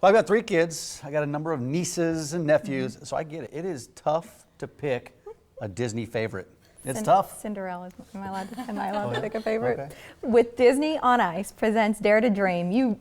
Well, I've got 3 kids. I got a number of nieces and nephews, so I get it. It is tough to pick a Disney favorite. It's tough. Cinderella. Am I allowed to pick a favorite? Okay. With Disney on Ice presents Dare to Dream, you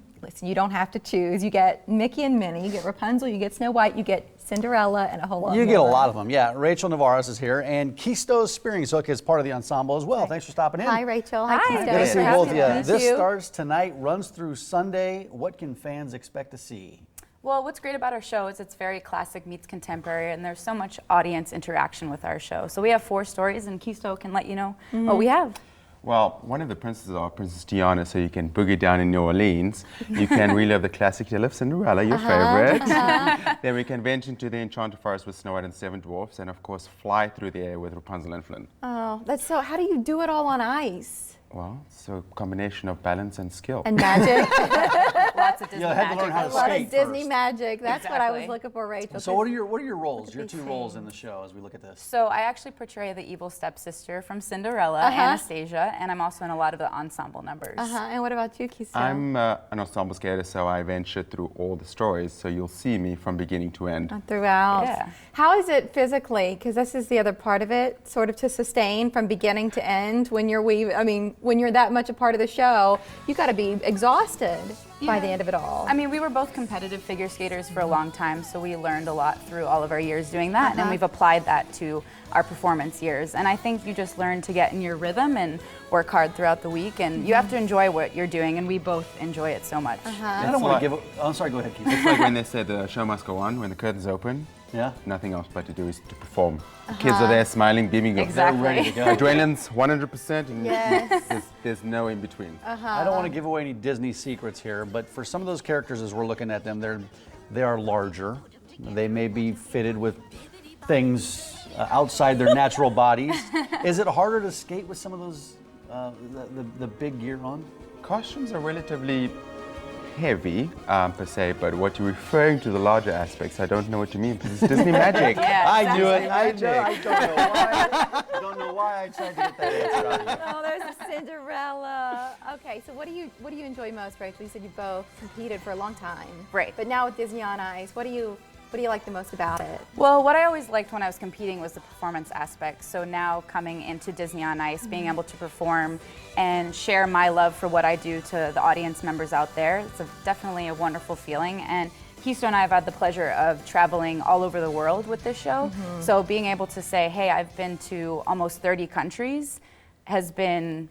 don't have to choose. You get Mickey and Minnie, you get Rapunzel, you get Snow White, you get Cinderella, and a whole lot more. You get a lot of them, yeah. Rachel Navarez is here, and Kisto Spearingsook is part of the ensemble as well. Thanks for stopping in. Hi, Rachel. Hi, Hi. Keisha. Good to see Happy both of to you. meet This you. starts tonight, runs through Sunday. What can fans expect to see? Well, what's great about our show is it's very classic meets contemporary, and there's so much audience interaction with our show. So we have 4 stories, and Kisto can let you know what we have. Well, one of the princesses are Princess Diana, so you can boogie down in New Orleans. You can relive the classic tale of Cinderella, your favorite. Then we can venture into the Enchanted Forest with Snow White and 7 Dwarfs, and of course fly through the air with Rapunzel and Flynn. Oh, that's so. How do you do it all on ice? Well, it's a combination of balance and skill. And magic. Lots of Disney Yeah, I had to magic. learn how to A lot skate of Disney first. magic. That's what I was Exactly. looking for, Rachel. So what are your roles, your be 2 roles seen. in the show as we look at this? So I actually portray the evil stepsister from Cinderella, Anastasia, and I'm also in a lot of the ensemble numbers. And what about you, Keisha? I'm an ensemble skater, so I venture through all the stories, so you'll see me from beginning to end. Throughout. Yeah. How is it physically? Because this is the other part of it, sort of to sustain from beginning to end. When you're when you're that much a part of the show, you got to be exhausted by the end of it all. I mean, we were both competitive figure skaters for a long time, so we learned a lot through all of our years doing that, and we've applied that to our performance years. And I think you just learn to get in your rhythm and work hard throughout the week, and you have to enjoy what you're doing, and we both enjoy it so much. I don't want to give. I'm sorry. Go ahead, Keith. It's like when they said the show must go on, when the curtains open, Yeah. nothing else but to do is to perform. The kids are there smiling, beaming. Exactly. They're ready to go. Adrenaline's 100%, and Yes. there's no in between. I don't want to give away any Disney secrets here, but for some of those characters, as we're looking at them, they are larger. They may be fitted with things outside their natural bodies. Is it harder to skate with some of those the big gear on? Costumes are relatively heavy per se, but what you're referring to, the larger aspects, I don't know what you mean, because it's Disney magic. Yeah, I do it. exactly. I don't know why. I don't know why I tried to get that answer out of you. Oh, there's a Cinderella. Okay, so what do you enjoy most, Rachel? You said you both competed for a long time. Right. But now with Disney on Ice, what do you like the most about it? Well, what I always liked when I was competing was the performance aspect. So now coming into Disney on Ice, being able to perform and share my love for what I do to the audience members out there, it's definitely a wonderful feeling. And Kisto and I have had the pleasure of traveling all over the world with this show. So being able to say, hey, I've been to almost 30 countries has been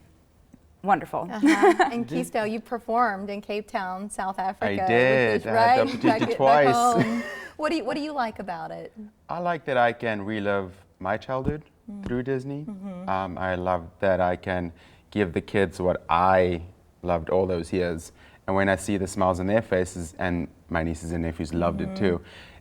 wonderful. And Kisto, you performed in Cape Town, South Africa. did. I had the opportunity Back twice. home. What do you like about it? I like that I can relive my childhood through Disney. I love that I can give the kids what I loved all those years. And when I see the smiles on their faces, and my nieces and nephews loved it too,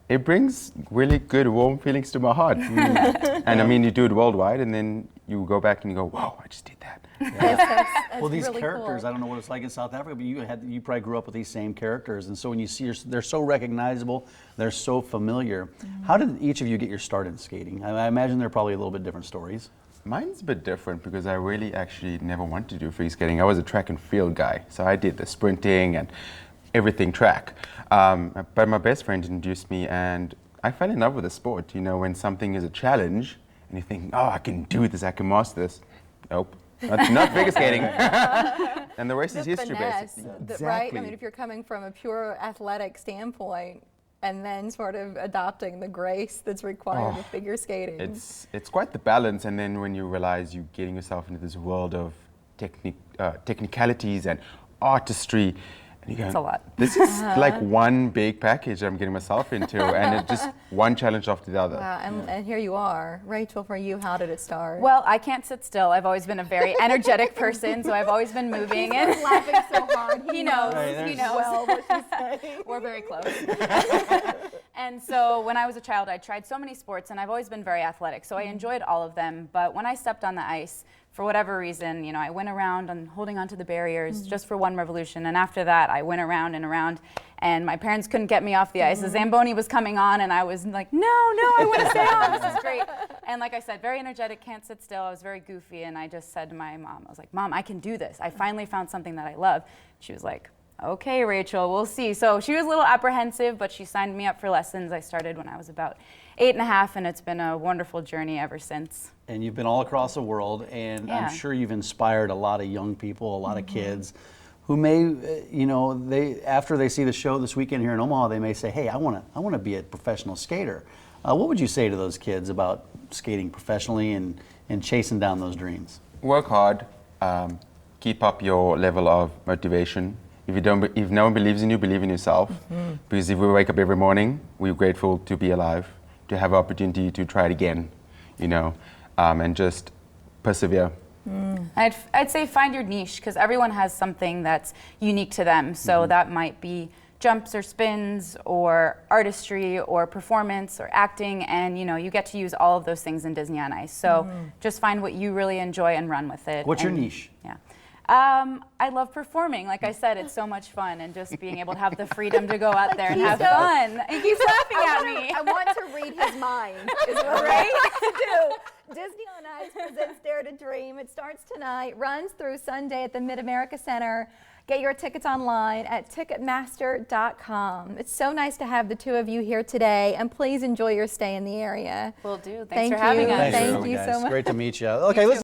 it brings really good, warm feelings to my heart. And I mean, you do it worldwide, and then you go back and you go, wow, I just did that. Yes, that's Well, these really characters, cool. I don't know what it's like in South Africa, but you probably grew up with these same characters, and so when you see they're so recognizable, they're so familiar. How did each of you get your start in skating? I imagine they're probably a little bit different stories. Mine's a bit different because I really actually never wanted to do free skating. I was a track and field guy, so I did the sprinting and everything track. But my best friend introduced me, and I fell in love with the sport. You know, when something is a challenge, and you think, oh, I can do this, I can master this. Nope, not figure skating. And the rest is history, finesse, basically. right? I mean, if you're coming from a pure athletic standpoint, and then sort of adopting the grace that's required with figure skating. It's quite the balance, and then when you realize you're getting yourself into this world of technicalities and artistry, and you go, It's a lot. this is like one big package I'm getting myself into, and it's just one challenge after the other. Wow, and here you are. Rachel, for you, how did it start? Well, I can't sit still. I've always been a very energetic person, so I've always been moving. He's laughing so hard. He knows. Right, He knows. Well, what she's saying. We're very close. And so when I was a child, I tried so many sports, and I've always been very athletic, so I enjoyed all of them. But when I stepped on the ice, for whatever reason, you know, I went around and holding onto the barriers just for one revolution. And after that, I went around and around, and my parents couldn't get me off the ice. The Zamboni was coming on, and I was like, no, I want to stay on. This is great. And like I said, very energetic, can't sit still. I was very goofy, and I just said to my mom, I was like, Mom, I can do this. I finally found something that I love. She was like, okay, Rachel, we'll see. So she was a little apprehensive, but she signed me up for lessons. I started when I was about 8.5, and it's been a wonderful journey ever since. And you've been all across the world, and Yeah. I'm sure you've inspired a lot of young people, a lot of kids who may, they after they see the show this weekend here in Omaha, they may say, hey, I want to be a professional skater. What would you say to those kids about skating professionally and chasing down those dreams? Work hard. Keep up your level of motivation. If no one believes in you, believe in yourself. Because if we wake up every morning, we're grateful to be alive, to have opportunity to try it again, and just persevere. I'd say find your niche, because everyone has something that's unique to them. So that might be jumps or spins or artistry or performance or acting, and you get to use all of those things in Disney on Ice. So just find what you really enjoy and run with it. What's your And, niche? Yeah. I love performing. Like I said, it's so much fun, and just being able to have the freedom to go out there and have fun. He keeps laughing at me. I want to read his mind. Is what I want to do. Disney on Ice presents Dare to Dream. It starts tonight, runs through Sunday at the Mid-America Center. Get your tickets online at Ticketmaster.com. It's so nice to have the two of you here today, and please enjoy your stay in the area. Will do. Thanks Thank for having you. us. Thanks for Thank coming, you guys. so much. Great to meet you. Okay, listen.